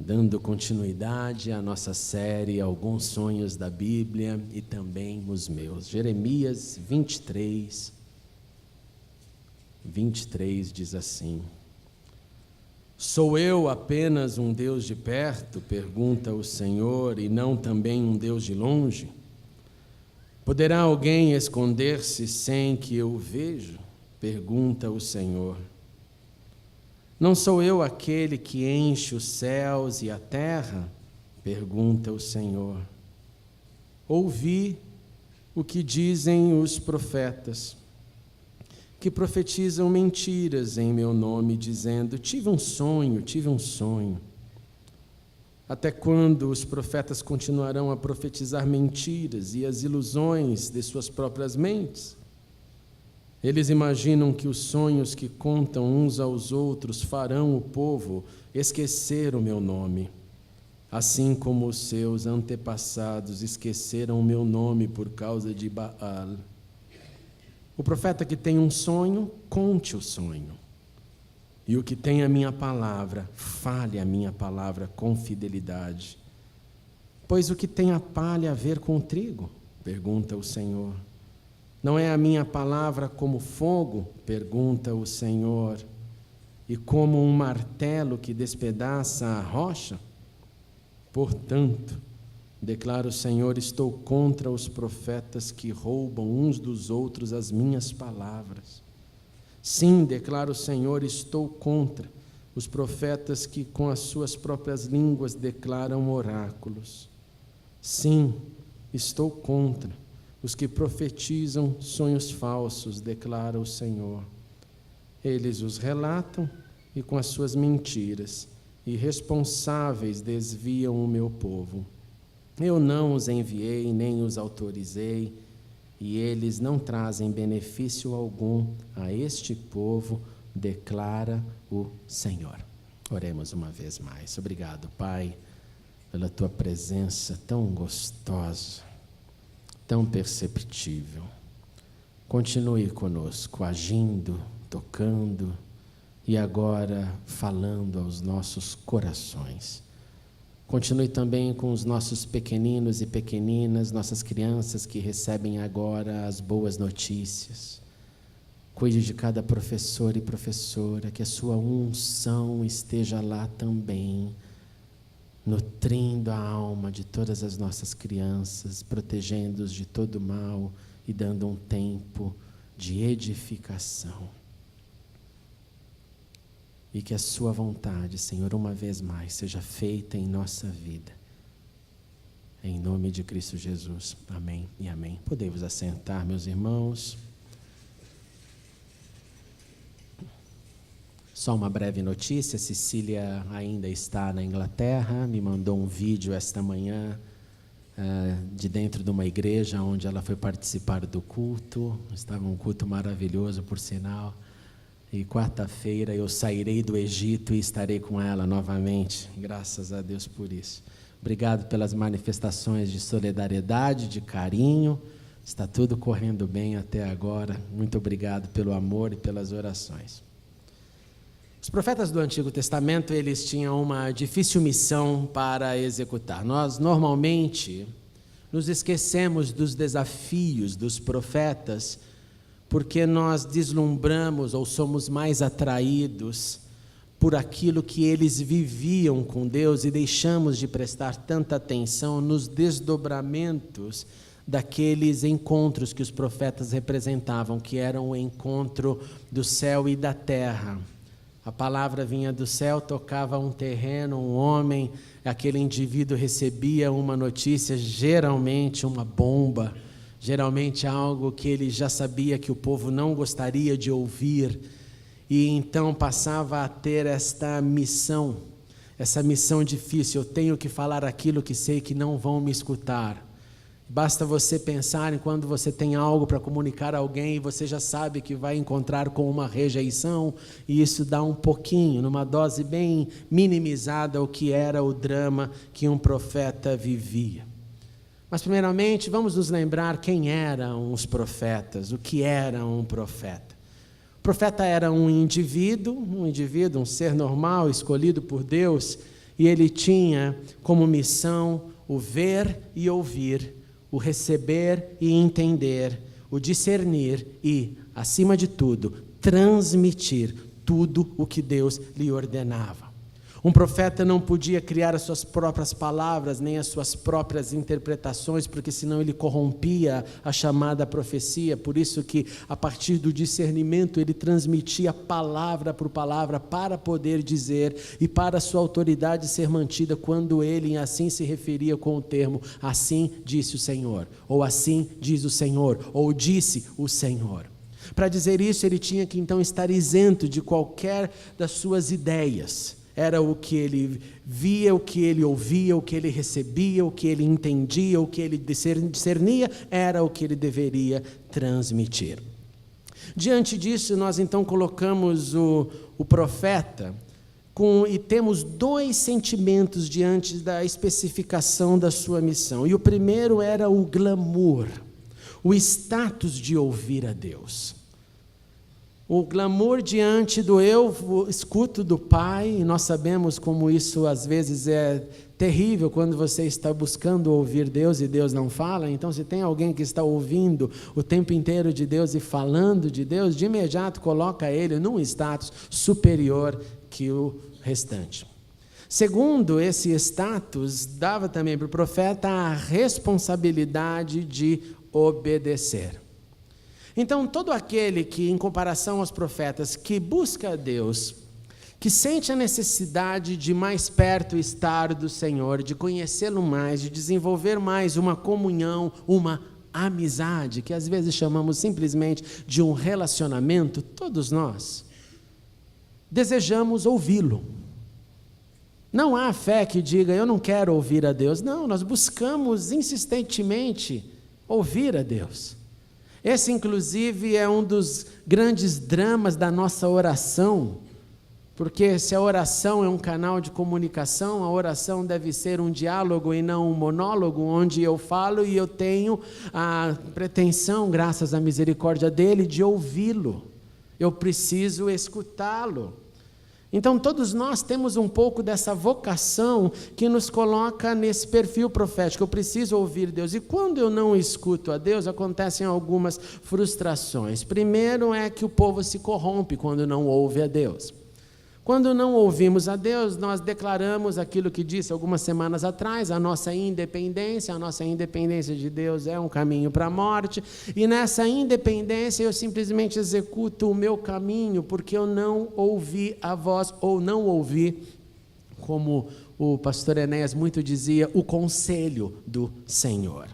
dando continuidade à nossa série Alguns Sonhos da Bíblia e também os meus. Jeremias 23 diz assim: Sou eu apenas um Deus de perto, pergunta o Senhor, e não também um Deus de longe? Poderá alguém esconder-se sem que eu o veja? Pergunta o Senhor. Não sou eu aquele que enche os céus e a terra? Pergunta o Senhor. Ouvi o que dizem os profetas, que profetizam mentiras em meu nome, dizendo: tive um sonho. Até quando os profetas continuarão a profetizar mentiras e as ilusões de suas próprias mentes? Eles imaginam que os sonhos que contam uns aos outros farão o povo esquecer o meu nome, assim como os seus antepassados esqueceram o meu nome por causa de Baal. O profeta que tem um sonho, conte o sonho. E o que tem a minha palavra, fale a minha palavra com fidelidade. Pois o que tem a palha a ver com o trigo? Pergunta o Senhor. Não é a minha palavra como fogo? Pergunta o Senhor. E como um martelo que despedaça a rocha? Portanto, declara o Senhor, estou contra os profetas que roubam uns dos outros as minhas palavras. Sim, declara o Senhor, estou contra os profetas que com as suas próprias línguas declaram oráculos. Sim, estou contra os que profetizam sonhos falsos, declara o Senhor. Eles os relatam e com as suas mentiras irresponsáveis desviam o meu povo. Eu não os enviei, nem os autorizei, e eles não trazem benefício algum a este povo, declara o Senhor. Oremos uma vez mais. Obrigado, Pai, pela Tua presença tão gostosa, tão perceptível. Continue conosco, agindo, tocando e agora falando aos nossos corações. Continue também com os nossos pequeninos e pequeninas, nossas crianças que recebem agora as boas notícias. Cuide de cada professor e professora, que a sua unção esteja lá também, nutrindo a alma de todas as nossas crianças, protegendo-os de todo mal e dando um tempo de edificação. E que a sua vontade, Senhor, uma vez mais, seja feita em nossa vida. Em nome de Cristo Jesus. Amém e amém. Podemos assentar, meus irmãos. Só uma breve notícia, Cecília ainda está na Inglaterra, me mandou um vídeo esta manhã de dentro de uma igreja onde ela foi participar do culto. Estava um culto maravilhoso, por sinal. E quarta-feira eu sairei do Egito e estarei com ela novamente. Graças a Deus por isso. Obrigado pelas manifestações de solidariedade, de carinho. Está tudo correndo bem até agora. Muito obrigado pelo amor e pelas orações. Os profetas do Antigo Testamento, eles tinham uma difícil missão para executar. Nós, normalmente, nos esquecemos dos desafios dos profetas porque nós deslumbramos ou somos mais atraídos por aquilo que eles viviam com Deus e deixamos de prestar tanta atenção nos desdobramentos daqueles encontros que os profetas representavam, que eram o encontro do céu e da terra. A palavra vinha do céu, tocava um terreno, um homem, aquele indivíduo recebia uma notícia, geralmente uma bomba, geralmente algo que ele já sabia que o povo não gostaria de ouvir, e então passava a ter essa missão difícil, eu tenho que falar aquilo que sei que não vão me escutar. Basta você pensar em quando você tem algo para comunicar a alguém e você já sabe que vai encontrar com uma rejeição, e isso dá um pouquinho, numa dose bem minimizada, o que era o drama que um profeta vivia. Mas primeiramente vamos nos lembrar quem eram os profetas, o que era um profeta. O profeta era um indivíduo, um ser normal, escolhido por Deus, e ele tinha como missão o ver e ouvir, o receber e entender, o discernir e, acima de tudo, transmitir tudo o que Deus lhe ordenava. Um profeta não podia criar as suas próprias palavras, nem as suas próprias interpretações, porque senão ele corrompia a chamada profecia. Por isso que, a partir do discernimento, ele transmitia palavra por palavra para poder dizer e para a sua autoridade ser mantida quando ele assim se referia com o termo, assim disse o Senhor, ou assim diz o Senhor, ou disse o Senhor. Para dizer isso, ele tinha que então estar isento de qualquer das suas ideias. Era o que ele via, o que ele ouvia, o que ele recebia, o que ele entendia, o que ele discernia, era o que ele deveria transmitir. Diante disso, nós então colocamos o profeta e temos dois sentimentos diante da especificação da sua missão. E o primeiro era o glamour, o status de ouvir a Deus. O glamour diante do eu escuto do Pai, e nós sabemos como isso às vezes é terrível quando você está buscando ouvir Deus e Deus não fala. Então, se tem alguém que está ouvindo o tempo inteiro de Deus e falando de Deus, de imediato coloca ele num status superior que o restante. Segundo, esse status dava também para o profeta a responsabilidade de obedecer. Então, todo aquele que, em comparação aos profetas, que busca a Deus, que sente a necessidade de mais perto estar do Senhor, de conhecê-lo mais, de desenvolver mais uma comunhão, uma amizade, que às vezes chamamos simplesmente de um relacionamento, todos nós desejamos ouvi-lo. Não há fé que diga, eu não quero ouvir a Deus. Não, nós buscamos insistentemente ouvir a Deus. Esse, inclusive, é um dos grandes dramas da nossa oração, porque se a oração é um canal de comunicação, a oração deve ser um diálogo e não um monólogo, onde eu falo e eu tenho a pretensão, graças à misericórdia dele, de ouvi-lo. Eu preciso escutá-lo. Então, todos nós temos um pouco dessa vocação que nos coloca nesse perfil profético. Eu preciso ouvir Deus. E quando eu não escuto a Deus, acontecem algumas frustrações. Primeiro é que o povo se corrompe quando não ouve a Deus. Quando não ouvimos a Deus, nós declaramos aquilo que disse algumas semanas atrás, a nossa independência de Deus é um caminho para a morte, e nessa independência eu simplesmente executo o meu caminho, porque eu não ouvi a voz, ou não ouvi, como o pastor Enéas muito dizia, o conselho do Senhor.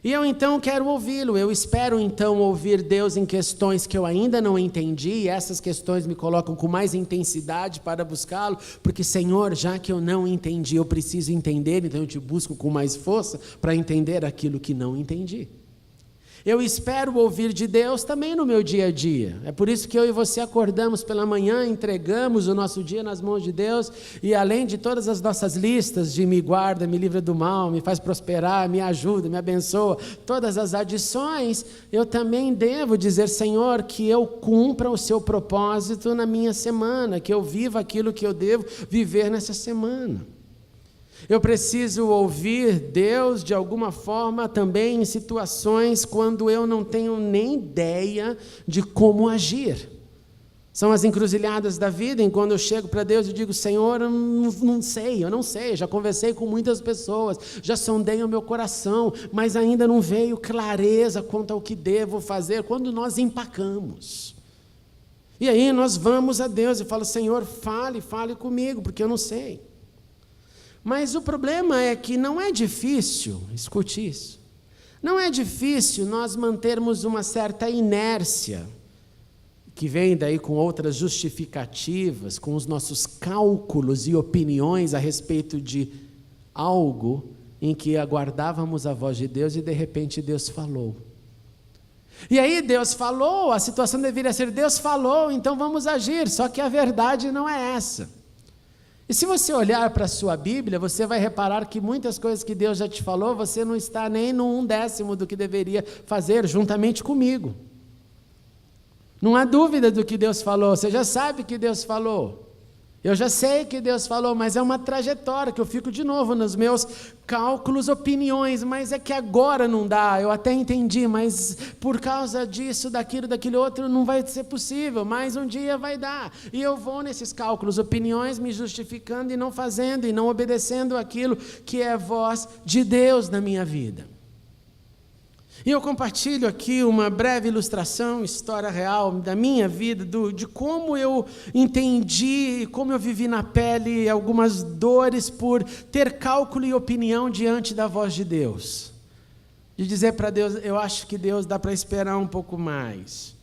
E eu então quero ouvi-lo, eu espero então ouvir Deus em questões que eu ainda não entendi, e essas questões me colocam com mais intensidade para buscá-lo, porque Senhor, já que eu não entendi, eu preciso entender, então eu te busco com mais força para entender aquilo que não entendi. Eu espero ouvir de Deus também no meu dia a dia. É por isso que eu e você acordamos pela manhã, entregamos o nosso dia nas mãos de Deus, e além de todas as nossas listas de me guarda, me livra do mal, me faz prosperar, me ajuda, me abençoa, todas as adições, eu também devo dizer, Senhor, que eu cumpra o seu propósito na minha semana, que eu viva aquilo que eu devo viver nessa semana. Eu preciso ouvir Deus de alguma forma também em situações quando eu não tenho nem ideia de como agir. São as encruzilhadas da vida, em quando eu chego para Deus e digo, Senhor, eu não sei, já conversei com muitas pessoas, já sondei o meu coração, mas ainda não veio clareza quanto ao que devo fazer, quando nós empacamos. E aí nós vamos a Deus e falamos, Senhor, fale comigo, porque eu não sei. Mas o problema é que não é difícil, escute isso, não é difícil nós mantermos uma certa inércia, que vem daí com outras justificativas, com os nossos cálculos e opiniões a respeito de algo em que aguardávamos a voz de Deus e de repente Deus falou. E aí Deus falou, a situação deveria ser Deus falou, então vamos agir, só que a verdade não é essa. E se você olhar para a sua Bíblia, você vai reparar que muitas coisas que Deus já te falou, você não está nem no 1/10 do que deveria fazer juntamente comigo. Não há dúvida do que Deus falou, você já sabe que Deus falou. Eu já sei que Deus falou, mas é uma trajetória que eu fico de novo nos meus cálculos, opiniões, mas é que agora não dá, eu até entendi, mas por causa disso, daquilo outro, não vai ser possível, mas um dia vai dar. E eu vou nesses cálculos, opiniões, me justificando e não fazendo, e não obedecendo aquilo que é a voz de Deus na minha vida. E eu compartilho aqui uma breve ilustração, história real da minha vida, de como eu entendi, como eu vivi na pele algumas dores por ter cálculo e opinião diante da voz de Deus. De dizer para Deus, eu acho que Deus dá para esperar um pouco mais.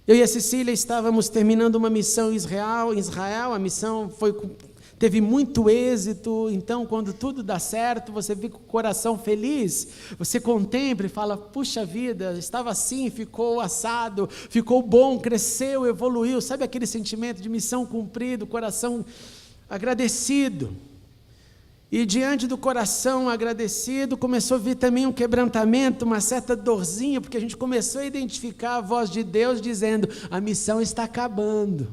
Eu e a Cecília estávamos terminando uma missão em Israel, a missão teve muito êxito, então quando tudo dá certo, você fica com o coração feliz, você contempla e fala, puxa vida, estava assim, ficou assado, ficou bom, cresceu, evoluiu, sabe aquele sentimento de missão cumprida, coração agradecido. E diante do coração agradecido, começou a vir também um quebrantamento, uma certa dorzinha, porque a gente começou a identificar a voz de Deus dizendo, a missão está acabando.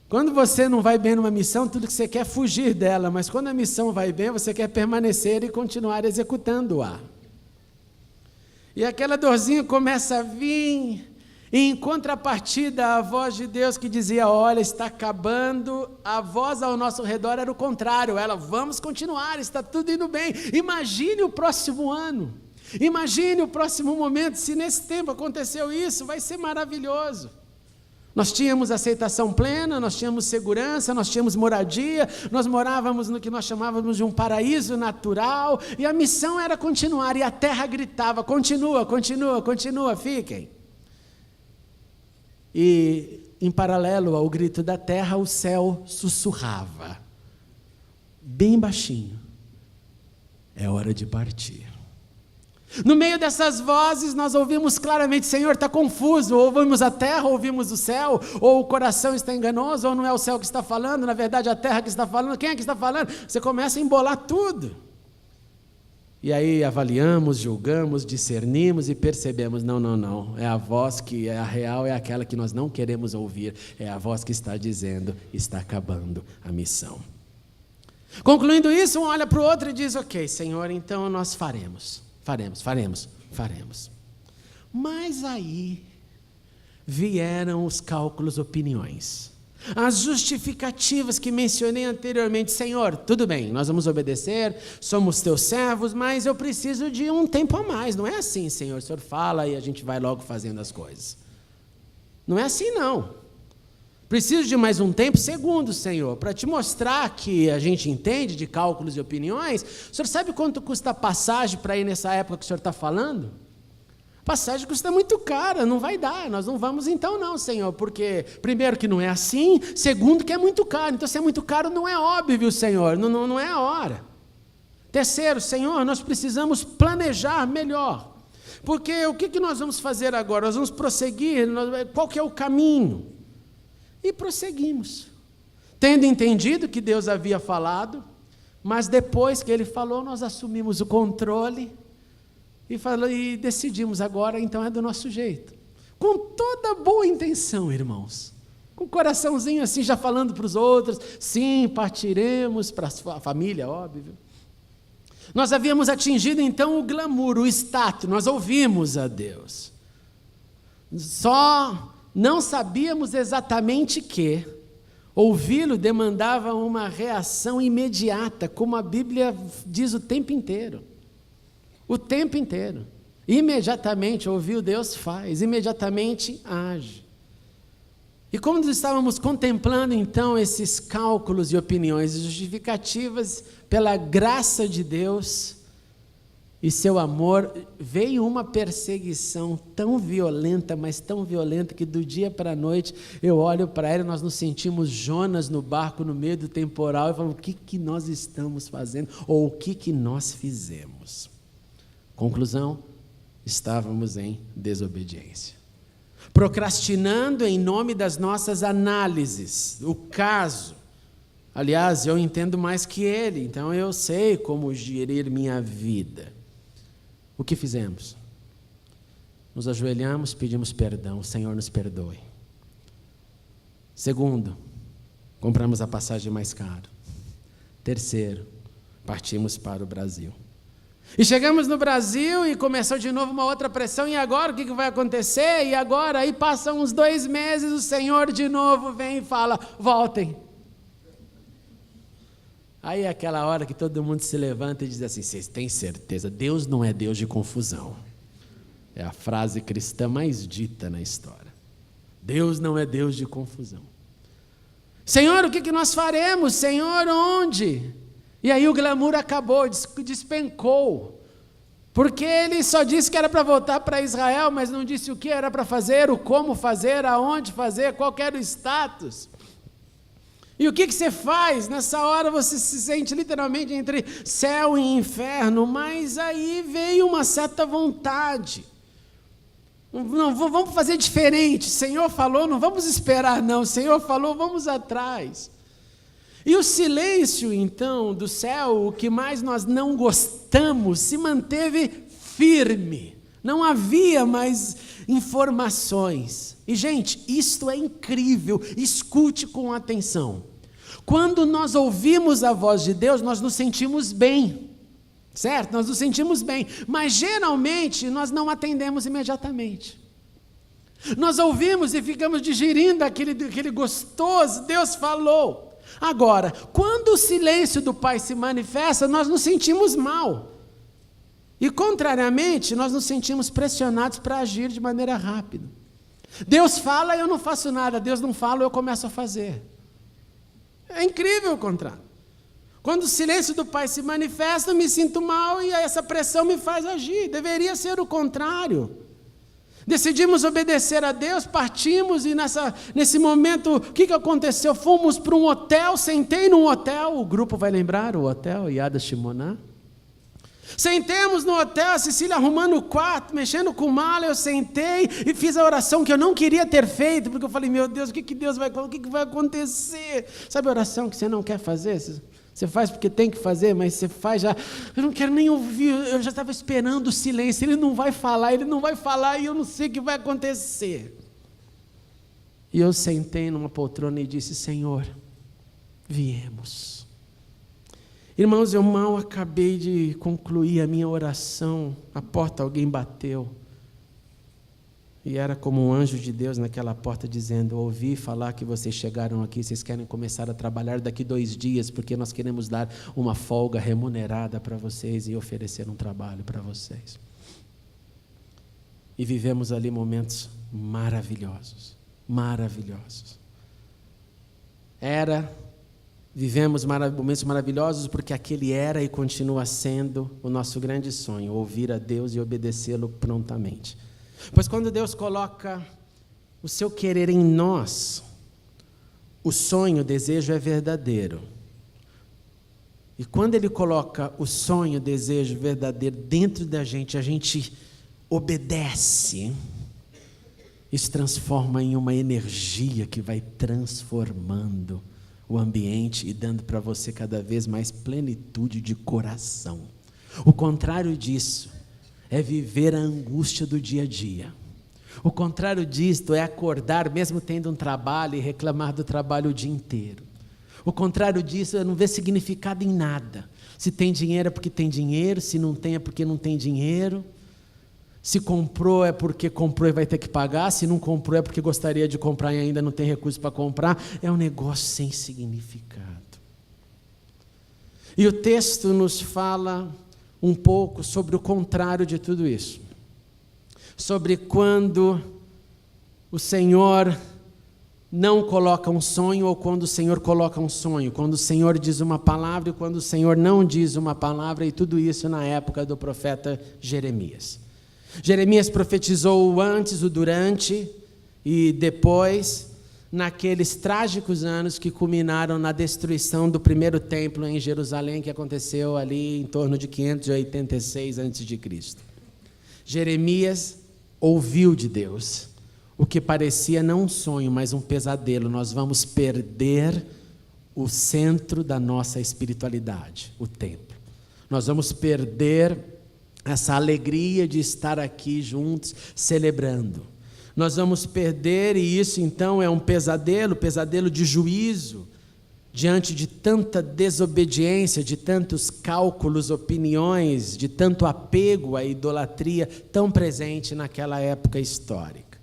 Quando você não vai bem numa missão, tudo que você quer é fugir dela, mas quando a missão vai bem, você quer permanecer e continuar executando-a. E aquela dorzinha começa a vir, e em contrapartida, a voz de Deus que dizia, olha, está acabando, a voz ao nosso redor era o contrário, ela, vamos continuar, está tudo indo bem, imagine o próximo ano, imagine o próximo momento, se nesse tempo aconteceu isso, vai ser maravilhoso. Nós tínhamos aceitação plena, nós tínhamos segurança, nós tínhamos moradia, nós morávamos no que nós chamávamos de um paraíso natural, e a missão era continuar, e a terra gritava, continua, continua, continua, fiquem. E em paralelo ao grito da terra, o céu sussurrava, bem baixinho, é hora de partir. No meio dessas vozes nós ouvimos claramente, Senhor, está confuso, ou ouvimos a terra, ou ouvimos o céu, ou o coração está enganoso, ou não é o céu que está falando, na verdade a terra que está falando, quem é que está falando? Você começa a embolar tudo. E aí avaliamos, julgamos, discernimos e percebemos, não, é a voz que é a real, é aquela que nós não queremos ouvir, é a voz que está dizendo, está acabando a missão. Concluindo isso, um olha para o outro e diz, ok, Senhor, então nós faremos. Mas aí vieram os cálculos, opiniões, as justificativas que mencionei anteriormente. Senhor, tudo bem, nós vamos obedecer, somos teus servos, mas eu preciso de um tempo a mais. Não é assim, Senhor, o Senhor fala e a gente vai logo fazendo as coisas. Não é assim não. Preciso de mais um tempo, segundo, Senhor, para te mostrar que a gente entende de cálculos e opiniões. O Senhor sabe quanto custa a passagem para ir nessa época que o Senhor está falando? A passagem custa muito cara, não vai dar, nós não vamos então não, Senhor, porque primeiro que não é assim, segundo que é muito caro, então se é muito caro não é óbvio, Senhor, não é a hora. Terceiro, Senhor, nós precisamos planejar melhor, porque o que nós vamos fazer agora? Nós vamos prosseguir, qual que é o caminho? E prosseguimos, tendo entendido que Deus havia falado, mas depois que Ele falou, nós assumimos o controle e decidimos agora, então é do nosso jeito, com toda boa intenção, irmãos, com o coraçãozinho assim, já falando para os outros, sim, partiremos para a família, óbvio. Nós havíamos atingido então o glamour, o status, nós ouvimos a Deus, só não sabíamos exatamente que ouvi-lo demandava uma reação imediata, como a Bíblia diz o tempo inteiro. O tempo inteiro. Imediatamente ouviu, Deus faz, imediatamente age. E como nós estávamos contemplando então esses cálculos e opiniões justificativas pela graça de Deus e seu amor, veio uma perseguição tão violenta, mas tão violenta, que do dia para a noite eu olho para ela e nós nos sentimos Jonas no barco no meio do temporal e falamos, o que nós estamos fazendo? Ou o que nós fizemos? Conclusão, estávamos em desobediência. Procrastinando em nome das nossas análises, o caso. Aliás, eu entendo mais que ele, então eu sei como gerir minha vida. O que fizemos? Nos ajoelhamos, pedimos perdão, o Senhor nos perdoe. Segundo, compramos a passagem mais cara. Terceiro, partimos para o Brasil. E chegamos no Brasil e começou de novo uma outra pressão. E agora o que vai acontecer? E agora, aí passam uns 2 meses, o Senhor de novo vem e fala: voltem. Aí é aquela hora que todo mundo se levanta e diz assim: vocês têm certeza? Deus não é Deus de confusão. É a frase cristã mais dita na história. Deus não é Deus de confusão. Senhor, o que nós faremos? Senhor, onde? E aí o glamour acabou, despencou. Porque ele só disse que era para voltar para Israel, mas não disse o que era para fazer, o como fazer, aonde fazer, qual era o status. E o que você faz? Nessa hora você se sente literalmente entre céu e inferno, mas aí veio uma certa vontade. Não, vamos fazer diferente. O Senhor falou, não vamos esperar não. O Senhor falou, vamos atrás. E o silêncio, então, do céu, o que mais nós não gostamos, se manteve firme. Não havia mais informações. E, gente, isto é incrível. Escute com atenção. Quando nós ouvimos a voz de Deus, nós nos sentimos bem. Certo? Nós nos sentimos bem. Mas, geralmente, nós não atendemos imediatamente. Nós ouvimos e ficamos digerindo aquele gostoso, Deus falou. Agora, quando o silêncio do Pai se manifesta, nós nos sentimos mal. E, contrariamente, nós nos sentimos pressionados para agir de maneira rápida. Deus fala e eu não faço nada. Deus não fala e eu começo a fazer. É incrível o contrário. Quando o silêncio do Pai se manifesta, eu me sinto mal e essa pressão me faz agir. Deveria ser o contrário. Decidimos obedecer a Deus, partimos e nesse momento, o que aconteceu? Fomos para um hotel, sentei num hotel, o grupo vai lembrar, o hotel Yad Shimoná. Sentemos no hotel, a Cecília arrumando o quarto, mexendo com mala, eu sentei e fiz a oração que eu não queria ter feito, porque eu falei, meu Deus, o que vai acontecer? Sabe a oração que você não quer fazer? Você faz porque tem que fazer, mas você faz já, eu não quero nem ouvir, eu já estava esperando o silêncio, ele não vai falar e eu não sei o que vai acontecer. E eu sentei numa poltrona e disse, Senhor, viemos. Irmãos, eu mal acabei de concluir a minha oração, a porta alguém bateu. E era como um anjo de Deus naquela porta dizendo, ouvi falar que vocês chegaram aqui, vocês querem começar a trabalhar daqui 2 dias, porque nós queremos dar uma folga remunerada para vocês e oferecer um trabalho para vocês. E vivemos ali momentos maravilhosos, maravilhosos. Vivemos momentos maravilhosos porque aquele era e continua sendo o nosso grande sonho, ouvir a Deus e obedecê-lo prontamente. Pois quando Deus coloca o seu querer em nós, o sonho, o desejo é verdadeiro. E quando Ele coloca o sonho, o desejo verdadeiro dentro da gente, a gente obedece. Isso transforma em uma energia que vai transformando o ambiente e dando para você cada vez mais plenitude de coração. O contrário disso é viver a angústia do dia a dia. O contrário disto é acordar mesmo tendo um trabalho e reclamar do trabalho o dia inteiro. O contrário disso é não ver significado em nada. Se tem dinheiro é porque tem dinheiro, se não tem é porque não tem dinheiro. Se comprou é porque comprou e vai ter que pagar, se não comprou é porque gostaria de comprar e ainda não tem recurso para comprar. É um negócio sem significado. E o texto nos fala um pouco sobre o contrário de tudo isso. Sobre quando o Senhor não coloca um sonho ou quando o Senhor coloca um sonho. Quando o Senhor diz uma palavra e quando o Senhor não diz uma palavra. E tudo isso na época do profeta Jeremias. Jeremias profetizou o antes, o durante e depois, naqueles trágicos anos que culminaram na destruição do primeiro templo em Jerusalém, que aconteceu ali em torno de 586 a.C. Jeremias ouviu de Deus o que parecia não um sonho, mas um pesadelo. Nós vamos perder o centro da nossa espiritualidade, o templo. Nós vamos perder essa alegria de estar aqui juntos, celebrando. Nós vamos perder, e isso então é um pesadelo de juízo, diante de tanta desobediência, de tantos cálculos, opiniões, de tanto apego à idolatria tão presente naquela época histórica.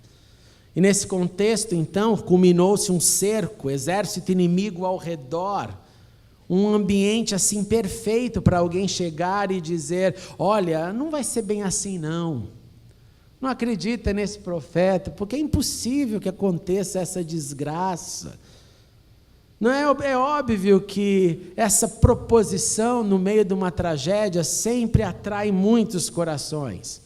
E nesse contexto, então, culminou-se um cerco, exército inimigo ao redor, um ambiente assim perfeito para alguém chegar e dizer: olha, não vai ser bem assim não acredita nesse profeta, porque é impossível que aconteça essa desgraça. Não é óbvio que essa proposição no meio de uma tragédia sempre atrai muitos corações.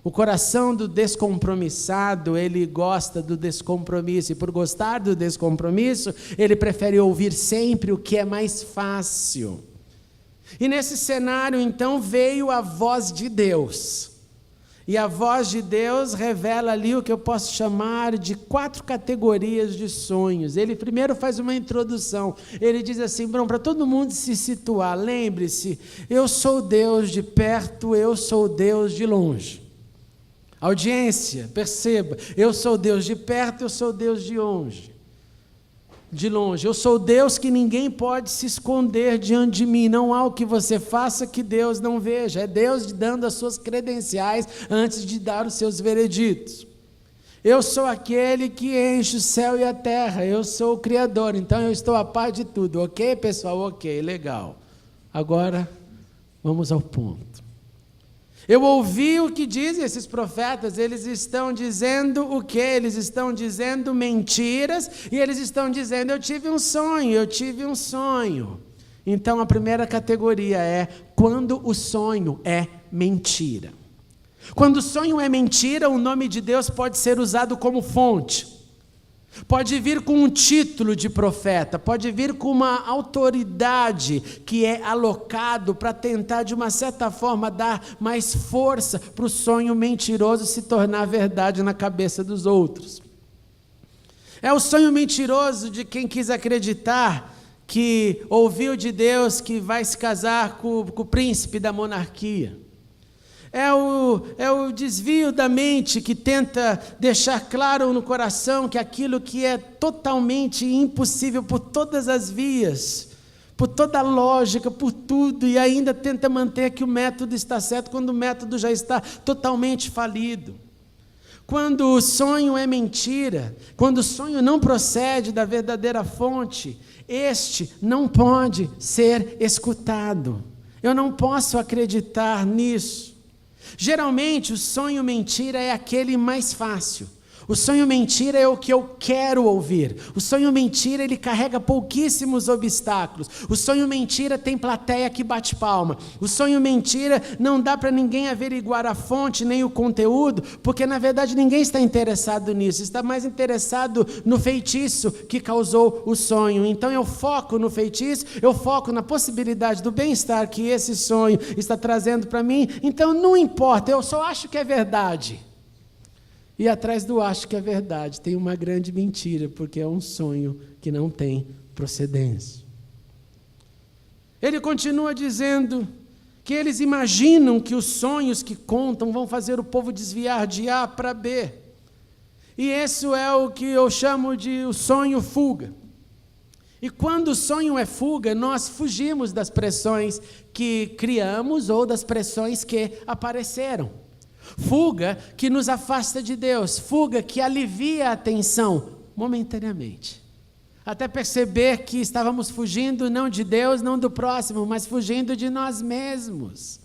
O coração do descompromissado, ele gosta do descompromisso, e por gostar do descompromisso, ele prefere ouvir sempre o que é mais fácil. E nesse cenário, então, veio a voz de Deus. E a voz de Deus revela ali o que eu posso chamar de 4 categorias de sonhos. Ele primeiro faz uma introdução. Ele diz assim: para todo mundo se situar, lembre-se, eu sou Deus de perto, eu sou Deus de longe. Audiência, perceba, eu sou Deus de perto, eu sou Deus de longe. Eu sou Deus que ninguém pode se esconder diante de mim. Não há o que você faça que Deus não veja. É Deus dando as suas credenciais antes de dar os seus vereditos. Eu sou aquele que enche o céu e a terra. Eu sou o Criador, então eu estou a par de tudo. Ok, pessoal? Ok, legal. Agora, vamos ao ponto. Eu ouvi o que dizem esses profetas. Eles estão dizendo o quê? Eles estão dizendo mentiras, e eles estão dizendo: eu tive um sonho. Então a primeira categoria é quando o sonho é mentira. Quando o sonho é mentira, o nome de Deus pode ser usado como fonte. Pode vir com um título de profeta, pode vir com uma autoridade que é alocado para tentar, de uma certa forma, dar mais força para o sonho mentiroso se tornar verdade na cabeça dos outros. É o sonho mentiroso de quem quis acreditar que ouviu de Deus que vai se casar com o príncipe da monarquia. É o desvio da mente que tenta deixar claro no coração que aquilo que é totalmente impossível por todas as vias, por toda a lógica, por tudo, e ainda tenta manter que o método está certo quando o método já está totalmente falido. Quando o sonho é mentira, quando o sonho não procede da verdadeira fonte, este não pode ser escutado. Eu não posso acreditar nisso. Geralmente o sonho mentira é aquele mais fácil. O sonho mentira é o que eu quero ouvir. O sonho mentira, ele carrega pouquíssimos obstáculos. O sonho mentira tem plateia que bate palma. O sonho mentira não dá para ninguém averiguar a fonte nem o conteúdo, porque na verdade ninguém está interessado nisso. Está mais interessado no feitiço que causou o sonho. Então eu foco no feitiço, eu foco na possibilidade do bem-estar que esse sonho está trazendo para mim. Então não importa, eu só acho que é verdade. E atrás do acho que é verdade tem uma grande mentira, porque é um sonho que não tem procedência. Ele continua dizendo que eles imaginam que os sonhos que contam vão fazer o povo desviar de A para B. E isso é o que eu chamo de o sonho fuga. E quando o sonho é fuga, nós fugimos das pressões que criamos ou das pressões que apareceram. Fuga que nos afasta de Deus, fuga que alivia a tensão momentaneamente, até perceber que estávamos fugindo não de Deus, não do próximo, mas fugindo de nós mesmos.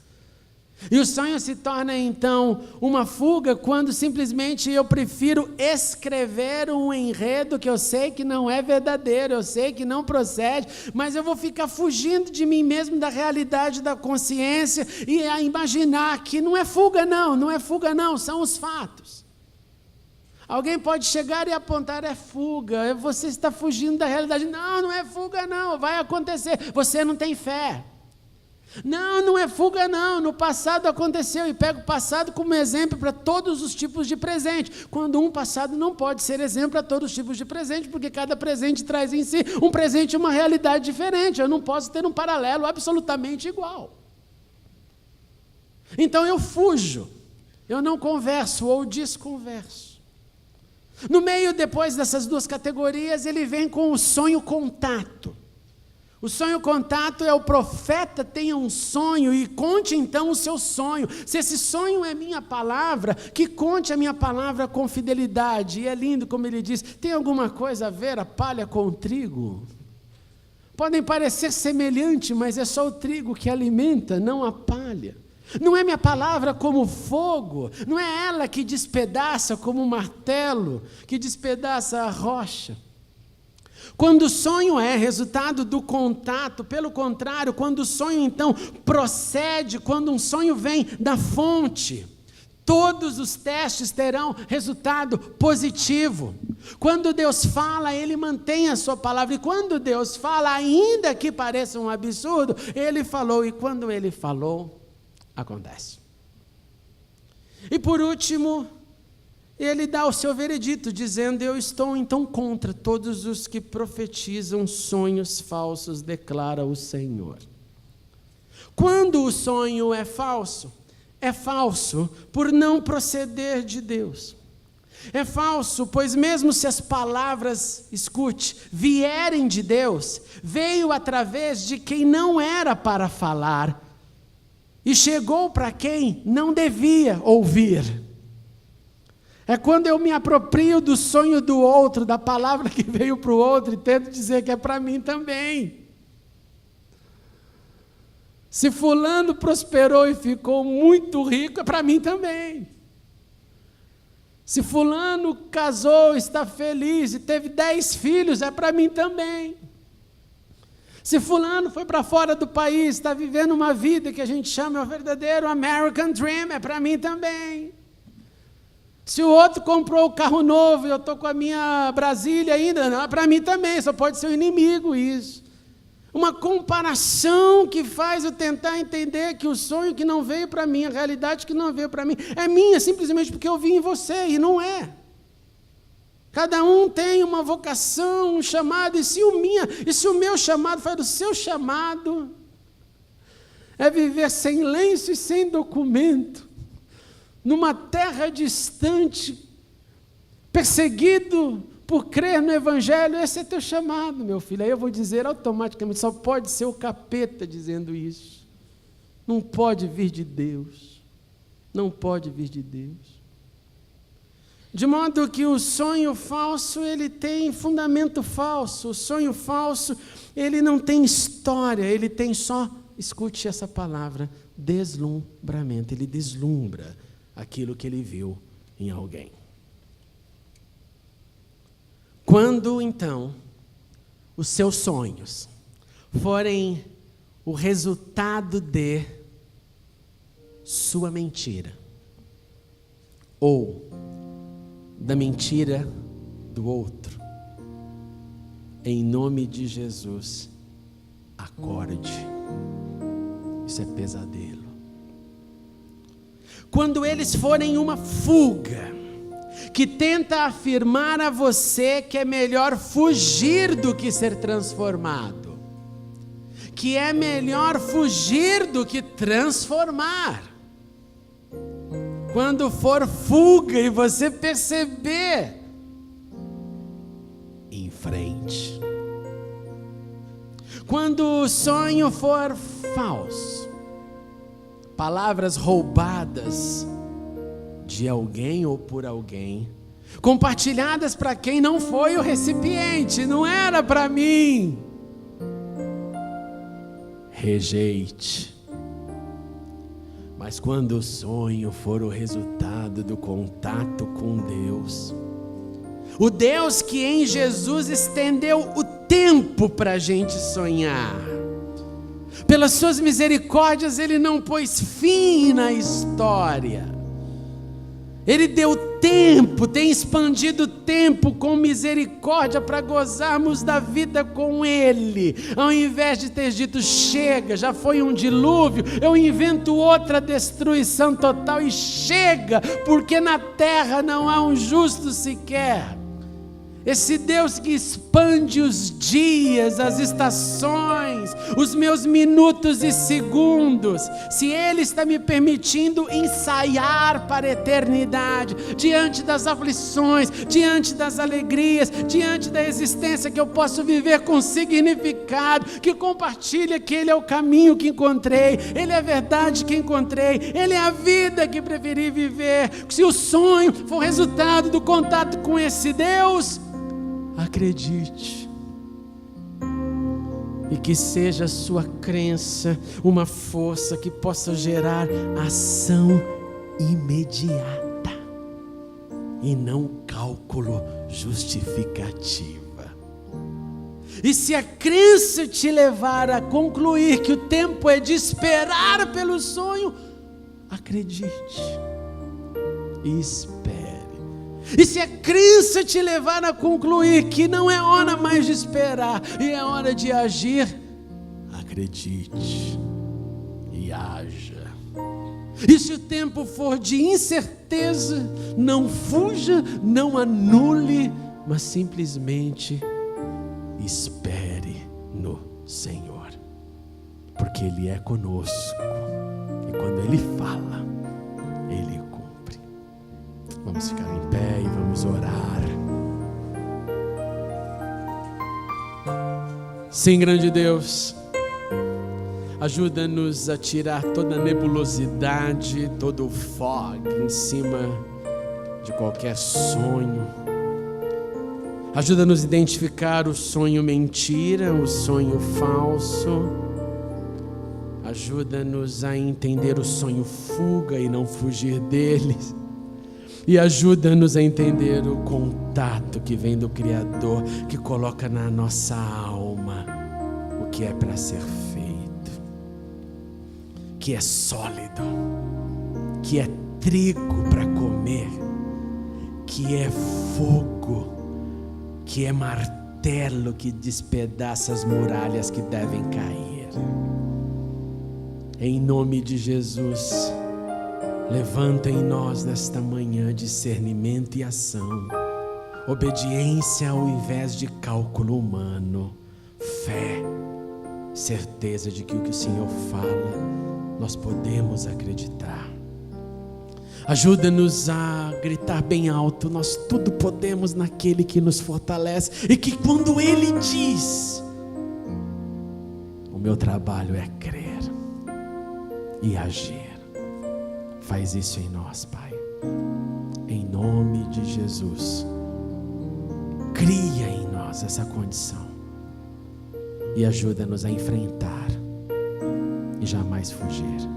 E o sonho se torna então uma fuga quando simplesmente eu prefiro escrever um enredo que eu sei que não é verdadeiro, eu sei que não procede, mas eu vou ficar fugindo de mim mesmo, da realidade da consciência, e a imaginar que não é fuga não, são os fatos. Alguém pode chegar e apontar: é fuga, você está fugindo da realidade. Não é fuga não, vai acontecer, você não tem fé. Não é fuga não, no passado aconteceu, e pega o passado como exemplo para todos os tipos de presente, quando um passado não pode ser exemplo para todos os tipos de presente, porque cada presente traz em si um presente e uma realidade diferente. Eu não posso ter um paralelo absolutamente igual. Então eu fujo, eu não converso ou desconverso. No meio, depois dessas duas categorias, ele vem com o sonho contato. O sonho contato é o profeta tenha um sonho e conte então o seu sonho. Se esse sonho é minha palavra, que conte a minha palavra com fidelidade. E é lindo como ele diz, tem alguma coisa a ver a palha com o trigo? Podem parecer semelhantes, mas é só o trigo que alimenta, não a palha. Não é minha palavra como fogo, não é ela que despedaça como um martelo, que despedaça a rocha. Quando o sonho é resultado do contato, pelo contrário, quando o sonho então procede, quando um sonho vem da fonte, todos os testes terão resultado positivo. Quando Deus fala, Ele mantém a sua palavra, e quando Deus fala, ainda que pareça um absurdo, Ele falou, e quando Ele falou, acontece. E por último, ele dá o seu veredito, dizendo, eu estou então contra todos os que profetizam sonhos falsos, declara o Senhor. Quando o sonho é falso por não proceder de Deus. É falso, pois mesmo se as palavras, escute, vierem de Deus, veio através de quem não era para falar, e chegou para quem não devia ouvir. É quando eu me aproprio do sonho do outro, da palavra que veio para o outro, e tento dizer que é para mim também. Se fulano prosperou e ficou muito rico, é para mim também. Se fulano casou, está feliz e teve 10 filhos, é para mim também. Se fulano foi para fora do país, está vivendo uma vida que a gente chama o verdadeiro American Dream, é para mim também. Se o outro comprou o carro novo e eu estou com a minha Brasília ainda, não, para mim também, só pode ser um inimigo isso. Uma comparação que faz eu tentar entender que o sonho que não veio para mim, a realidade que não veio para mim, é minha simplesmente porque eu vi em você, e não é. Cada um tem uma vocação, um chamado, e se o meu chamado foi do seu chamado, é viver sem lenço e sem documento, numa terra distante, perseguido por crer no Evangelho, esse é teu chamado, meu filho. Aí eu vou dizer automaticamente, só pode ser o capeta dizendo isso. Não pode vir de Deus. Não pode vir de Deus. De modo que o sonho falso, ele tem fundamento falso. O sonho falso, ele não tem história, ele tem só, escute essa palavra, deslumbramento. Ele deslumbra aquilo que ele viu em alguém. Quando, então, os seus sonhos forem o resultado de sua mentira, ou da mentira do outro, em nome de Jesus, acorde. Isso é pesadelo. Quando eles forem uma fuga, que tenta afirmar a você que é melhor fugir do que ser transformado, que é melhor fugir do que transformar. Quando for fuga e você perceber, em frente. Quando o sonho for falso, palavras roubadas de alguém ou por alguém, compartilhadas para quem não foi o recipiente, não era para mim, rejeite. Mas quando o sonho for o resultado do contato com Deus, o Deus que em Jesus estendeu o tempo para a gente sonhar, pelas suas misericórdias Ele não pôs fim na história, Ele deu tempo, tem expandido o tempo com misericórdia para gozarmos da vida com Ele, ao invés de ter dito, chega, já foi um dilúvio, eu invento outra destruição total e chega, porque na terra não há um justo sequer. esse Deus que expande os dias, as estações, os meus minutos e segundos, se Ele está me permitindo ensaiar para a eternidade, diante das aflições, diante das alegrias, diante da existência que eu posso viver com significado, que compartilha que Ele é o caminho que encontrei, Ele é a verdade que encontrei, Ele é a vida que preferi viver. Se o sonho for resultado do contato com esse Deus, acredite, e que seja a sua crença uma força que possa gerar ação imediata e não cálculo justificativa. E se a crença te levar a concluir que o tempo é de esperar pelo sonho, acredite e espere. E se a crença te levar a concluir que não é hora mais de esperar e é hora de agir, acredite e haja. E se o tempo for de incerteza, não fuja, não anule, mas simplesmente espere no Senhor, porque Ele é conosco e quando Ele fala, Ele cumpre. Vamos ficar em pé e vamos orar. Sim, grande Deus, ajuda-nos a tirar toda a nebulosidade, todo o fog em cima de qualquer sonho. Ajuda-nos a identificar o sonho mentira, o sonho falso. Ajuda-nos a entender o sonho fuga e não fugir dele. E ajuda-nos a entender o contato que vem do Criador, que coloca na nossa alma o que é para ser feito, que é sólido, que é trigo para comer, que é fogo, que é martelo que despedaça as muralhas que devem cair. Em nome de Jesus, levanta em nós nesta manhã discernimento e ação, obediência ao invés de cálculo humano, fé, certeza de que o que o Senhor fala, nós podemos acreditar. Ajuda-nos a gritar bem alto: nós tudo podemos naquele que nos fortalece, e que quando Ele diz, o meu trabalho é crer e agir. Faz isso em nós, Pai, em nome de Jesus. Cria em nós essa condição e ajuda-nos a enfrentar e jamais fugir,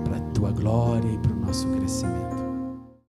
para a Tua glória e para o nosso crescimento.